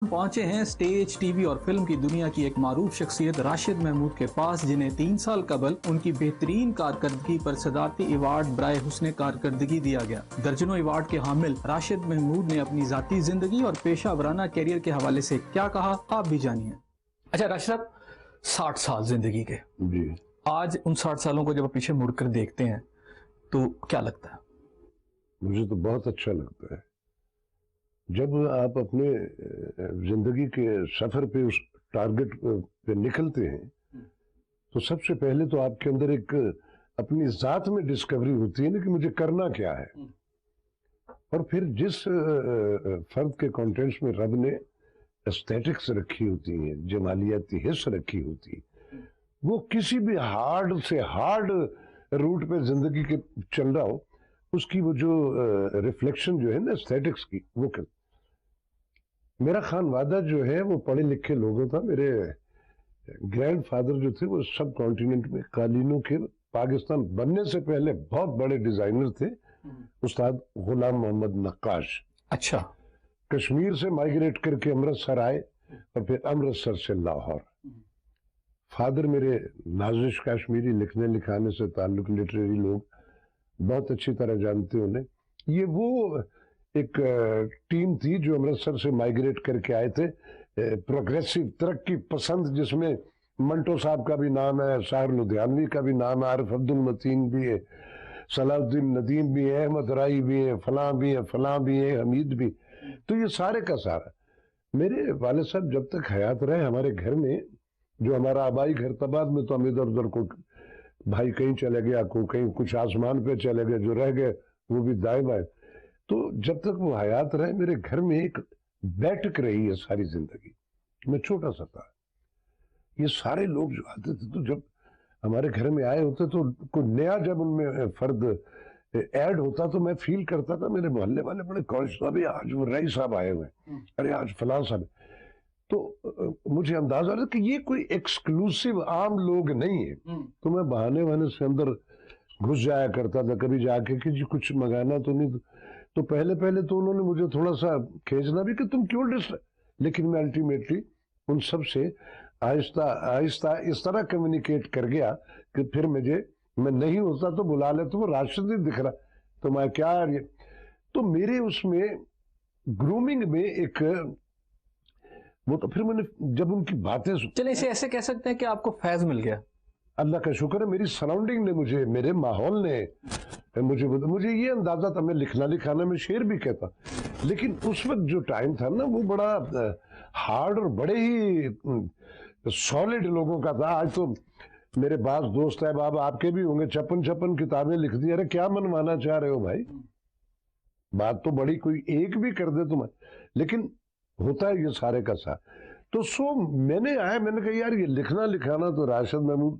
پہنچے ہیں stage, T V اور فلم کی دنیا کی ایک معروف شخصیت راشد محمود کے پاس، جنہیں 3 سال قبل ان کی بہترین کارکردگی پر صدارتی ایوارڈ برائے حسن کارکردگی دیا گیا۔ درجنوں ایوارڈ کے حامل راشد محمود نے اپنی ذاتی زندگی اور پیشہ ورانہ کیریئر کے حوالے سے کیا کہا، آپ بھی جانیے۔ اچھا راشد صاحب، 60 سال زندگی کے، جی آج ان 60 سالوں کو جب آپ پیچھے مڑ کر دیکھتے ہیں تو کیا لگتا ہے؟ مجھے تو بہت اچھا لگتا ہے۔ جب آپ اپنے زندگی کے سفر پہ اس ٹارگٹ پہ نکلتے ہیں تو سب سے پہلے تو آپ کے اندر ایک اپنی ذات میں ڈسکوری ہوتی ہے نا کہ مجھے کرنا کیا ہے، اور پھر جس فرد کے کانٹینٹس میں رب نے ایسٹیٹکس رکھی ہوتی ہیں، جمالیاتی حص رکھی ہوتی ہے، وہ کسی بھی ہارڈ سے ہارڈ روٹ پہ زندگی کے چل رہا ہو، اس کی وہ جو ریفلیکشن جو ہے نا ایسٹیٹکس کی، وہ میرا خانوادہ جو ہے وہ پڑھے لکھے لوگوں تھا۔ میرے گرینڈ فادر جو تھے وہ سب کانٹیننٹ میں قالینوں کے پاکستان بننے سے پہلے بہت بڑے ڈیزائنر تھے، استاد غلام محمد نقاش۔ اچھا، کشمیر سے مائگریٹ کر کے امرتسر آئے اور پھر امرتسر سے لاہور۔ فادر میرے نازش کشمیری، لکھنے لکھانے سے تعلق، لٹریری لوگ بہت اچھی طرح جانتے انہیں۔ یہ وہ ایک ٹیم تھی جو امرتسر سے مائگریٹ کر کے آئے تھے، پروگریسو، ترقی پسند، جس میں منٹو صاحب کا بھی نام ہے، شاعر لدھیانوی کا بھی نام ہے، عارف عبد المتین بھی ہے، صلاح الدین ندیم بھی ہے، احمد رائی بھی ہے، فلاں بھی ہے، فلاں بھی ہے، حمید بھی۔ تو یہ سارے کا سارا میرے والد صاحب جب تک حیات رہے ہمارے گھر میں، جو ہمارا آبائی گھر تھا، بعد میں تو ہم ادھر ادھر کو بھائی کہیں چلے گیا، کہیں کچھ آسمان پہ چلے گئے، جو رہ گئے وہ بھی دائیں بائیں۔ تو جب تک وہ حیات رہے میرے گھر میں ایک بیٹھک رہی ہے ساری زندگی۔ میں چھوٹا سا تھا، یہ سارے لوگ جو آتے تھے تو جب ہمارے گھر میں آئے ہوتے تو کوئی نیا جب ان میں فرد ایڈ ہوتا تو میں فیل کرتا تھا، میرے محلے والے بڑے کانشیس، ابھی آج وہ رئی صاحب آئے ہوئے ہیں، ارے آج فلاں صاحب، تو مجھے اندازہ رہا کہ یہ کوئی ایکسکلوسیو عام لوگ نہیں ہے۔ تو میں بہانے بہانے سے اندر گھس جایا کرتا تھا، کبھی جا کے کہ جی کچھ منگانا تو نہیں۔ تو پہلے تو انہوں نے مجھے تھوڑا سا کھینچنا بھی کہ تم کیوں لیکن میں الٹیمیٹلی ان سب سے آہستہ آہستہ اس طرح کمیونیکیٹ کر گیا کہ پھر میں نہیں ہوتا تو بلا لے، تو وہ راشد نہیں دکھ رہا تو میں کیا، تو میرے اس میں گرومنگ میں ایک وہ، تو پھر میں نے جب ان کی باتیں چلیں اسے ایسے کہہ سکتے ہیں کہ آپ کو فیض مل گیا۔ اللہ کا شکر ہے، میری سراؤنڈنگ نے مجھے، میرے ماحول نے مجھے یہ اندازہ تھا، میں لکھنا لکھانا میں شعر بھی کہتا، لیکن اس وقت جو ٹائم تھا نا وہ بڑا ہارڈ اور بڑے ہی سالڈ لوگوں کا تھا۔ آج تو میرے بعض دوست ہے، باب آپ کے بھی ہوں گے، 56 کتابیں لکھ دی، ارے کیا منوانا چاہ رہے ہو بھائی، بات تو بڑی کوئی ایک بھی کر دے تمہیں، لیکن ہوتا ہے یہ سارے کا ساتھ۔ تو میں نے کہا یار یہ لکھنا لکھانا تو راشد محمود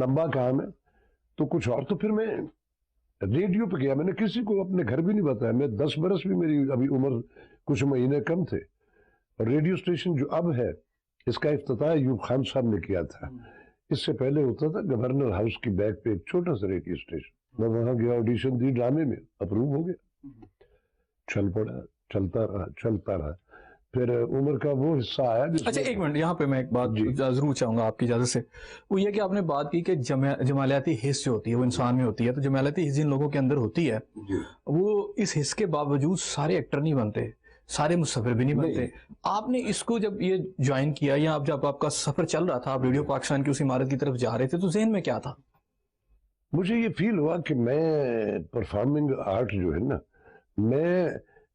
لمبا کام ہے، تو کچھ اور۔ تو پھر میں ریڈیو پہ گیا، میں نے کسی کو اپنے گھر بھی نہیں بتایا، میں 10 برس بھی میری ابھی عمر کچھ مہینے کم تھے، اور ریڈیو اسٹیشن جو اب ہے اس کا افتتاح ایوب خان صاحب نے کیا تھا۔ اس سے پہلے ہوتا تھا گورنر ہاؤس کی بیک پہ ایک چھوٹا سا ریڈیو اسٹیشن، میں وہاں گیا، آڈیشن دی، ڈرامے میں اپروو ہو گیا، چل پڑا، چلتا رہا، پھر عمر کا وہ حصہ آیا۔ اچھا ایک منٹ، یہاں پہ میں ایک بات ضرور چاہوں گا آپ کی اجازت سے، وہ یہ کہ آپ نے بات کی کہ جمالیاتی حس جو ہوتی ہے وہ انسان میں ہوتی ہے، تو جمالیاتی حس جن لوگوں کے اندر ہوتی ہے وہ اس حس کے باوجود سارے ایکٹر نہیں بنتے، سارے مصور بھی نہیں بنتے۔ آپ نے اس کو جب یہ جوائن کیا، یا جب آپ کا سفر چل رہا تھا، آپ ریڈیو پاکستان کی اس عمارت کی طرف جا رہے تھے، تو ذہن میں کیا تھا؟ مجھے یہ فیل ہوا کہ میں پرفارمنگ آرٹ جو ہے نا، میں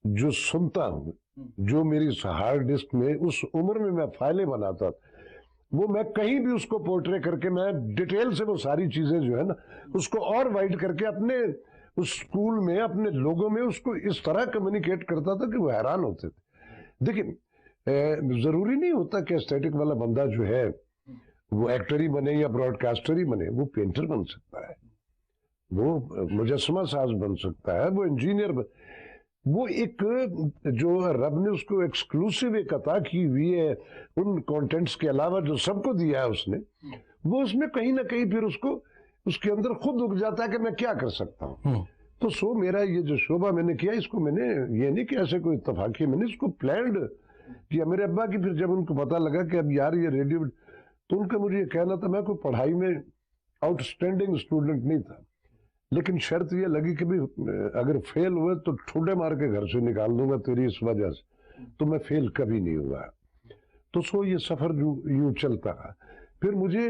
جو سنتا ہوں، جو میری ہارڈ ڈسک میں اس عمر میں فائلیں بناتا، وہ میں کہیں بھی اس کو پورٹرے کر کے میں ڈیٹیل سے وہ ساری چیزیں جو ہے نا اس کو اور وائڈ کر کے اپنے اس سکول میں اپنے لوگوں میں اس کو اس طرح کمیونیکیٹ کرتا تھا کہ وہ حیران ہوتے تھے۔ دیکھیں ضروری نہیں ہوتا کہ اسٹیٹک والا بندہ جو ہے وہ ایکٹر ہی بنے یا براڈ کاسٹر ہی بنے، وہ پینٹر بن سکتا ہے، وہ مجسمہ ساز بن سکتا ہے، وہ انجینئر وہ ایک جو رب نے اس کو ایکسکلوسیو ایک عطا کی ہوئی ہے ان کانٹینٹس کے علاوہ جو سب کو دیا ہے اس نے، وہ اس میں کہیں نہ کہیں پھر اس کے اندر خود اگ جاتا ہے کہ میں کیا کر سکتا ہوں۔ تو میرا یہ جو شعبہ میں نے کیا، اس کو میں نے یہ نہیں کہ ایسے کوئی اتفاقی، میں نے اس کو پلانڈ کہ میرے ابا کی پھر جب ان کو پتا لگا کہ اب یار یہ ریڈیو، تو ان کا مجھے یہ کہنا تھا، میں کوئی پڑھائی میں آؤٹ اسٹینڈنگ اسٹوڈنٹ نہیں تھا، لیکن شرط یہ لگی کہ اگر فیل ہوئے تو ٹھوڈے مار کے گھر سے نکال دوں گا تیری اس وجہ سے، تو میں فیل کبھی نہیں ہوا. تو سو یہ سفر یوں چلتا رہا. پھر مجھے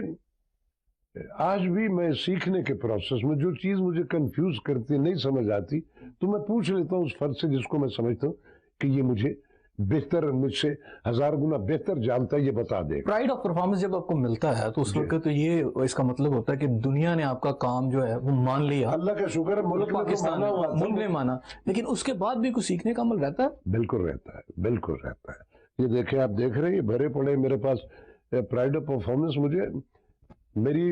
آج بھی میں سیکھنے کے پروسیس میں جو چیز مجھے کنفیوز کرتی نہیں سمجھ آتی تو میں پوچھ لیتا ہوں اس فرد سے جس کو میں سمجھتا ہوں کہ یہ مجھے بہتر، مجھ سے 1000 گنا بہتر جانتا ہے، یہ بتا دے. پرائڈ آف پرفارمنس جب آپ کو ملتا ہے تو اس وقت تو یہ اس کا مطلب ہوتا ہے کہ دنیا نے آپ کا کام جو ہے وہ مان لیا. اللہ کا شکر ہے ملک نے تو مانا ہوا تھا، ملک نے مانا، لیکن اس کے بعد بھی کچھ سیکھنے کا عمل رہتا ہے. بالکل رہتا ہے، بالکل رہتا ہے. یہ دیکھیں، آپ دیکھ رہے ہیں یہ بھرے پڑے میرے پاس پرائڈ آف پرفارمنس. مجھے میری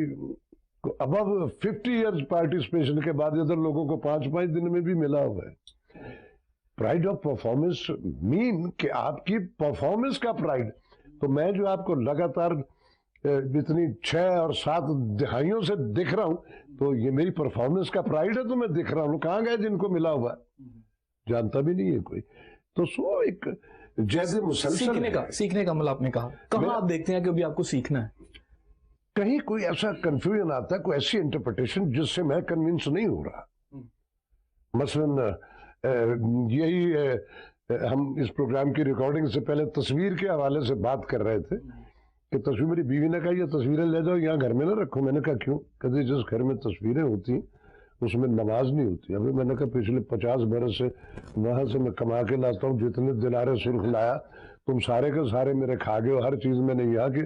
ابو 50 ایئرز پارٹیسپیشن کے بعد ادھر لوگوں کو 5 دن میں بھی ملا ہوا ہے. پرائڈ آف پرفارمنس مین کہ آپ کی پرفارمنس کا پرائڈ. تو میں جو آپ کو لگاتار اتنی 6 اور 7 دہائیوں سے دکھ رہا ہوں تو یہ میری پرفارمنس کا پرائڈ ہے. تو میں دکھ رہا ہوں، کہاں گئے جن کو ملا ہوا ہے؟ جانتا بھی نہیں ہے کوئی. تو سو ایک جیسے مسلسل سیکھنے کا عمل آپ نے کہا، کہاں آپ دیکھتے ہیں کہ ابھی آپ کو سیکھنا ہے؟ کہیں کوئی ایسا کنفیوژن آتا ہے، کوئی ایسی انٹرپریٹیشن جس سے میں کنونس نہیں ہو رہا. مثلا یہی ہم اس پروگرام کی ریکارڈنگ سے پہلے تصویر کے حوالے سے بات کر رہے تھے کہ تصویر، میری بیوی نے کہا یہ تصویریں لے جاؤ یہاں گھر میں نہ رکھو. میں نے کہا کیوں؟ کہتے جس گھر میں تصویریں ہوتی ہیں اس میں نماز نہیں ہوتی. ابھی میں نے کہا پچھلے 50 برس سے وہاں سے میں کما کے لاتا ہوں، جتنے دینار سرخ لایا تم سارے کے سارے میرے کھا گئے ہو، ہر چیز میں نے یہاں کے.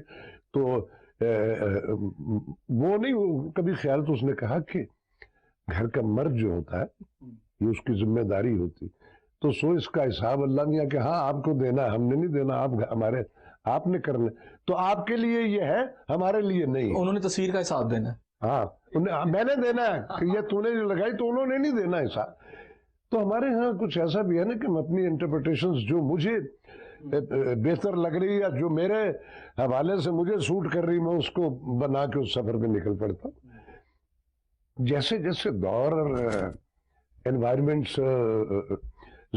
تو وہ نہیں کبھی خیال. تو اس نے کہا کہ گھر کا مرد جو ہوتا ہے یہ اس کی ذمہ داری ہوتی. تو سو اس کا حساب اللہ نے کہ ہاں آپ کو دینا ہے، ہم نے نہیں دینا، آپ نے کرنا. تو آپ کے لیے یہ ہے، ہمارے لیے نہیں. انہوں نے تصویر کا حساب دینا ہے. ہاں میں نے دینا ہے کہ یہ تو نے جو لگائی تو انہوں نے نہیں دینا حساب. تو ہمارے ہاں کچھ ایسا بھی ہے نا کہ ہم اپنی انٹرپریٹیشنز جو مجھے بہتر لگ رہی یا جو میرے حوالے سے مجھے سوٹ کر رہی، میں اس کو بنا کے اس سفر پہ نکل پڑتا ہوں. جیسے جیسے دور اور انوائرمنٹس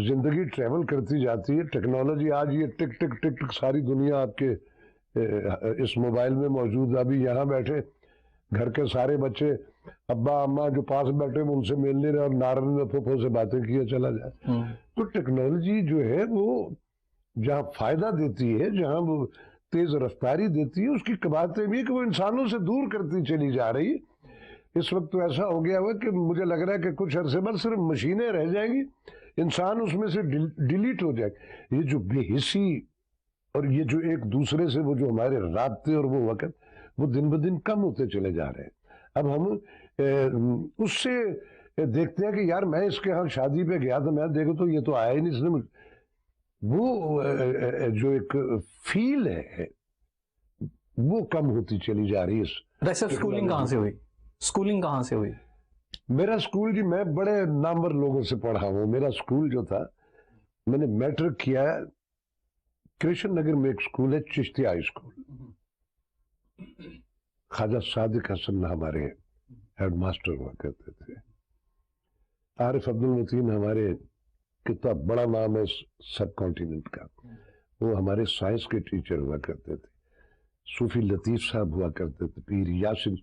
زندگی ٹریول کرتی جاتی ہے، ٹیکنالوجی آج یہ ٹک ٹک ٹک ٹک ساری دنیا آپ کے اس موبائل میں موجود. ابھی یہاں بیٹھے گھر کے سارے بچے ابا اماں جو پاس بیٹھے ان سے مل نہیں رہے اور نارن میں پھوپھو سے باتیں کیے چلا جائے. تو ٹیکنالوجی جو ہے وہ جہاں فائدہ دیتی ہے، جہاں وہ تیز رفتاری دیتی ہے، اس کی کباہتیں بھی کہ وہ انسانوں سے دور کرتی چلی جا رہی. اس وقت تو ایسا ہو گیا ہوا کہ مجھے لگ رہا ہے کہ کچھ عرصے بعد صرف مشینیں رہ جائیں گی، انسان اس میں سے ڈیلیٹ ہو جائے گا. یہ جو بے حسی اور یہ جو ایک دوسرے سے وہ جو ہمارے رابطے اور وہ وقت وہ دن بدن کم ہوتے چلے جا رہے ہیں. اب ہم اس سے دیکھتے ہیں کہ یار میں اس کے ہاں شادی پہ گیا تھا، میں دیکھو تو یہ تو آیا ہی نہیں. اس نے وہ جو ایک فیل ہے وہ کم ہوتی چلی جا رہی ہے. اسکولنگ کہاں سے ہوئی؟ اسکولنگ کہاں سے ہوئی؟ میرا اسکول جی میں بڑے نامور لوگوں سے پڑھا ہوں. میرا اسکول جو تھا، میں نے میٹرک کیا کرشن نگر میں ایک اسکول ہے چشتی ہائی اسکول. خواجہ صادق حسن ہمارے ہیڈ ماسٹر ہوا کرتے تھے. عارف عبد المتین ہمارے کتنا بڑا نام ہے سب کانٹیننٹ کا، وہ ہمارے سائنس کے ٹیچر ہوا کرتے تھے. صوفی لطیف صاحب ہوا کرتے تھے. پیر یاسین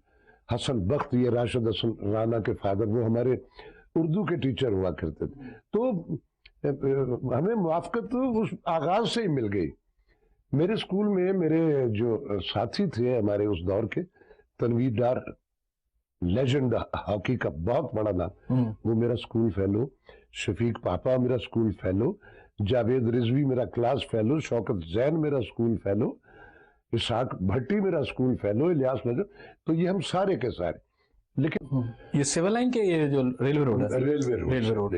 حسن بخت، یہ راشد حسن رانا کے فادر، وہ ہمارے اردو کے ٹیچر ہوا کرتے تھے. تو ہمیں موافقت اس آغاز سے ہی مل گئی. میرے اسکول میں میرے جو ساتھی تھے ہمارے اس دور کے، تنویر ڈار لیجنڈ ہاکی کا بہت بڑا نام، وہ میرا اسکول فیلو. شفیق پاپا میرا اسکول فیلو. جاوید رضوی میرا کلاس فیلو. شوکت زین میرا اسکول فیلو. اسحاق بھٹی میرا اسکول فیلو. الیاس نجم. تو یہ ہم سارے کے سارے. لیکن یہ سیول لائن کے یہ جو ریلوے روڈ ہے، ریلوے روڈ.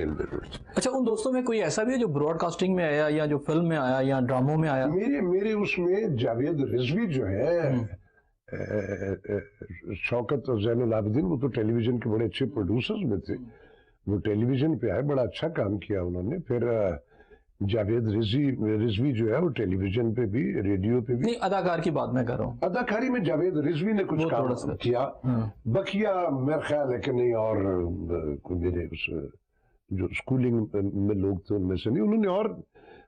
اچھا، ان دوستوں میں کوئی ایسا بھی ہے جو براڈ کاسٹنگ میں آیا یا جو فلم میں آیا یا ڈراموں میں آیا؟ میرے اس میں جاوید رضوی جو ہے، شوکت اور زین العابدین، وہ تو ٹیلی ویژن کے بڑے اچھے پروڈیوسرز میں تھے. وہ ٹیلی ویژن پہ آئے، بڑا اچھا کام کیا انہوں نے. پھر جاوید رضوی جو ہے وہ ٹیلی ویژن پہ بھی، ریڈیو پہ بھی. نہیں، اداکار کی بات میں کر رہا ہوں. اداکاری میں جاوید رضوی نے کچھ کام کیا. بقیہ میرا خیال ہے کہ نہیں، اور میرے اس جو اسکولنگ میں لوگ تھے ان میں سے نہیں. انہوں نے اور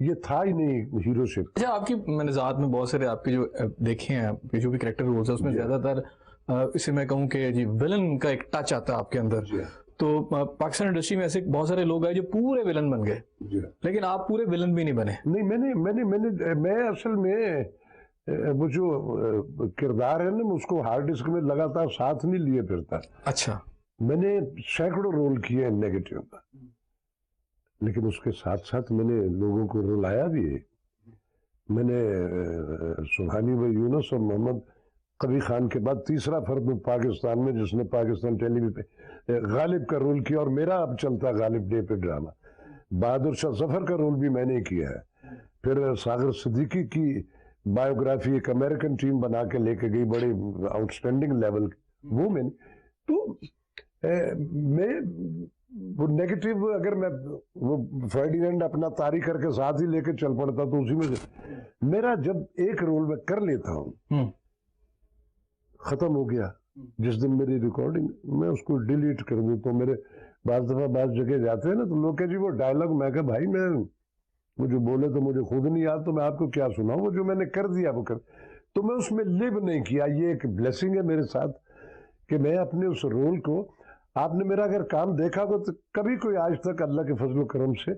یہ تھا ہی نہیں ہیرو شپ. اچھا آپ کی میں نے ذات میں بہت سارے آپ کے جو دیکھے ہیں آپ کے جو بھی کریکٹر رولز ہیں اس میں زیادہ تر اسے میں کہوں کہ جی ولن کا ایک ٹچ آتا ہے آپ کے اندر. تو پاکستان انڈسٹری میں ایسے بہت سارے لوگ ہیں جو پورے ولن بن گئے, لیکن آپ پورے ولن بھی نہیں بنے. نہیں, میں اصل میں وہ جو کردار ہے نا اس کو ہارڈ ڈسک میں لگاتار ساتھ نہیں لیے پھرتا. اچھا. میں نے سینکڑوں رول کیے ہیں نیگیٹو کا, لیکن اس کے ساتھ ساتھ میں نے لوگوں کو رلایا بھی ہے. میں نے سبحانی و یونس اور محمد قبی خان کے بعد تیسرا فرد پاکستان میں جس نے پاکستان ٹیلی ویژن پہ غالب کا رول کیا, اور میرا اب چلتا غالب ڈے پہ ڈرامہ. بہادر شاہ ظفر کا رول بھی میں نے کیا ہے. پھر ساغر صدیقی کی بایوگرافی ایک امریکن ٹیم بنا کے لے کے گئی بڑے آؤٹ اسٹینڈنگ لیول, وہ میں نے. تو میں وہ نیگیٹو اگر میں وہ فرڈینینڈ اپنا طاری کر کے ساتھ ہی لے کے چل پڑتا تو اسی میں میرا جب ایک رول میں کر لیتا ہوں ختم ہو گیا. جس دن میری ریکارڈنگ میں اس کو ڈیلیٹ کر دوں تو میرے بعض دفعہ بعض جگہ جاتے ہیں نا تو لوگ کہ جی وہ ڈائلاگ, میں کہا بھائی میں مجھے بولے تو مجھے خود نہیں یاد, تو میں آپ کو کیا سناؤں, وہ جو میں نے کر دیا وہ کر, تو میں اس میں لیو نہیں کیا. یہ ایک بلیسنگ ہے میرے ساتھ کہ میں اپنے اس رول کو, آپ نے میرا اگر کام دیکھا تو کبھی کوئی آج تک اللہ کے فضل و کرم سے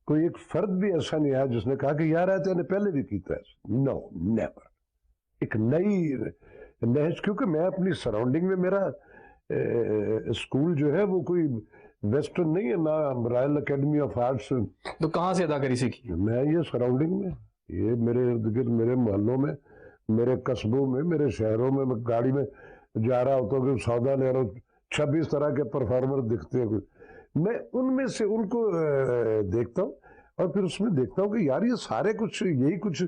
کوئی ایک فرد بھی ایسا نہیں آیا جس نے کہا کہ یار نے پہلے بھی کیتا ہے. نو نیور. ایک نئی نہج, کیونکہ میں اپنی سراؤنڈنگ میں میرا اسکول جو ہے وہ کوئی ویسٹرن نہیں ہے, نہ رائل اکیڈمی آف آرٹس. تو کہاں سے اداکاری سیکھی؟ میں یہ سراؤنڈنگ میں, یہ میرے ارد گرد میرے محلوں میں, میرے قصبوں میں, میرے شہروں میں گاڑی میں جا رہا ہوتا ہوں کہ سودا لے رہا ہوں, 26 طرح کے پرفارمر دکھتے ہیں, میں ان میں سے ان کو دیکھتا ہوں اور پھر اس میں دیکھتا ہوں کہ یار یہ سارے کچھ یہی کچھ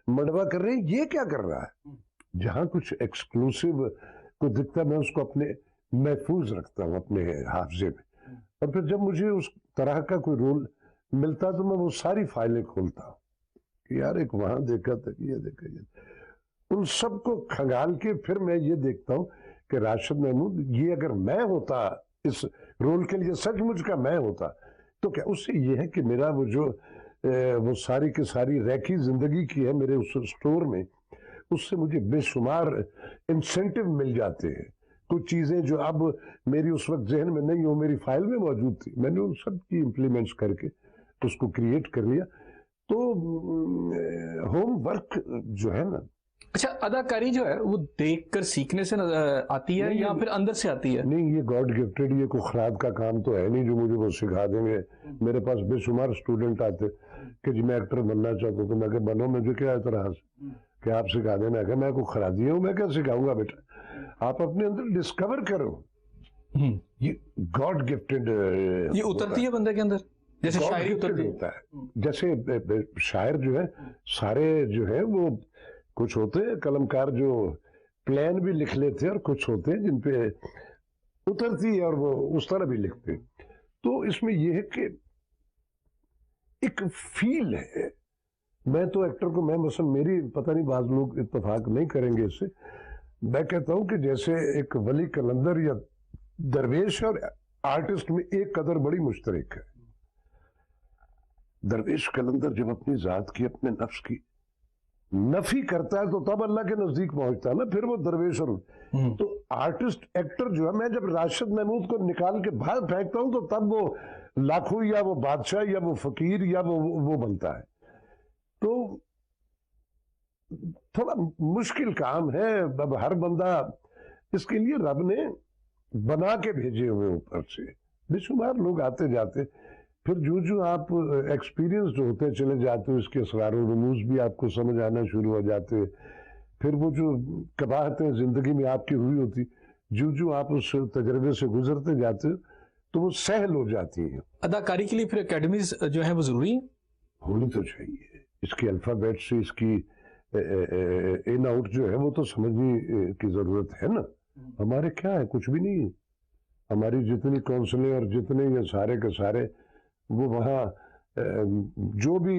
منڈوا کر رہے ہیں, یہ کیا کر رہا ہے. جہاں کچھ ایکسکلوسیو کو دکھتا ہے میں اس کو اپنے محفوظ رکھتا ہوں اپنے حافظے میں, اور پھر جب مجھے اس طرح کا کوئی رول ملتا تو میں وہ ساری فائلیں کھولتا ہوں کہ یار ایک وہاں دیکھا تھا, یہ دیکھا, ان سب کو کھنگال کے پھر میں یہ دیکھتا ہوں کہ راشد محمود یہ اگر میں ہوتا اس رول کے لیے سچ مجھ کا میں ہوتا تو کیا. اس سے یہ ہے کہ میرا وہ جو وہ ساری کی ساری ریکی زندگی کی ہے میرے اس سٹور میں, اس سے مجھے بے شمار انسینٹیو مل جاتے ہیں. کچھ چیزیں جو اب میری اس وقت ذہن میں نہیں, وہ میری فائل میں موجود تھی, میں نے ان سب کی امپلیمنٹس کر کے اس کو کریٹ کر لیا. تو ہوم ورک جو ہے نا. اچھا, اداکاری جو ہے وہ دیکھ کر سیکھنے سے آتی ہے یا پھر اندر سے آتی ہے؟ نہیں, یہ گاڈ گفٹڈ, یہ کوئی خراد کا کام تو ہے نہیں جو مجھے وہ سکھا دیں گے. میرے پاس بے شمار اسٹوڈنٹ آتے کہ جی میں ایکٹر بننا چاہتا ہوں, تو میں کہ بنو, مجھے کیا اعتراض کہ آپ سکھا دینا. کہ میں کوئی خرادی ہوں, میں کیا سکھاؤں گا بیٹا, آپ اپنے اندر ڈسکور کرو. یہ گاڈ گفٹڈ, یہ اترتی ہے بندے کے اندر جیسے شاعری اترتی ہوتا ہے. جیسے شاعر جو ہے سارے جو ہے وہ کچھ ہوتے ہیں قلمکار جو پلان بھی لکھ لیتے ہیں, اور کچھ ہوتے ہیں جن پہ اترتی ہے اور وہ اس طرح بھی لکھتے ہیں. تو اس میں یہ ہے کہ ایک فیل ہے. میں تو ایکٹر کو, میں مثلا میری پتہ نہیں بعض لوگ اتفاق نہیں کریں گے اس سے, میں کہتا ہوں کہ جیسے ایک ولی قلندر یا درویش اور آرٹسٹ میں ایک قدر بڑی مشترک ہے. درویش قلندر جب اپنی ذات کی, اپنے نفس کی نفی کرتا ہے تو تب اللہ کے نزدیک پہنچتا ہے نا, پھر وہ درویش. اور تو آرٹسٹ ایکٹر جو ہے, میں جب راشد محمود کو نکال کے باہر پھینکتا ہوں تو تب وہ لاکھوں یا وہ بادشاہ یا وہ فقیر یا وہ بنتا ہے. تو تھوڑا مشکل کام ہے. اب ہر بندہ اس کے لیے رب نے بنا کے بھیجے ہوئے اوپر سے بے شمار لوگ آتے جاتے. پھر جو آپ ایکسپیرینس ہوتے چلے جاتے ہو, اس کے اسرار و رموز بھی آپ کو سمجھ آنا شروع ہو جاتے. پھر وہ جو قباحتیں زندگی میں آپ کی ہوئی ہوتی, جو آپ اس تجربے سے گزرتے جاتے تو وہ سہل ہو جاتی ہیں. اداکاری کے لیے پھر اکیڈمیز جو ہیں وہ ضروری ہیں, ہونی تو چاہیے. اس کی الفابیٹ سے اس کی ان آؤٹ جو ہے وہ تو سمجھنے کی ضرورت ہے نا. ہمارے کیا ہے, کچھ بھی نہیں ہے. ہماری جتنی کونسلیں اور جتنے یہ سارے کے سارے وہ وہاں جو بھی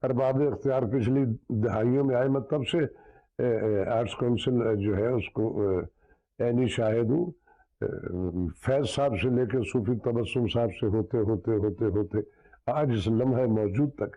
ارباب اختیار پچھلی دہائیوں میں آئے, میں تب سے آرٹس کونسل جو ہے اس کو عینی شاہد ہوں. فیض صاحب سے لے کے صوفی تبسم صاحب سے ہوتے ہوتے ہوتے ہوتے آج اس لمحہ موجود تک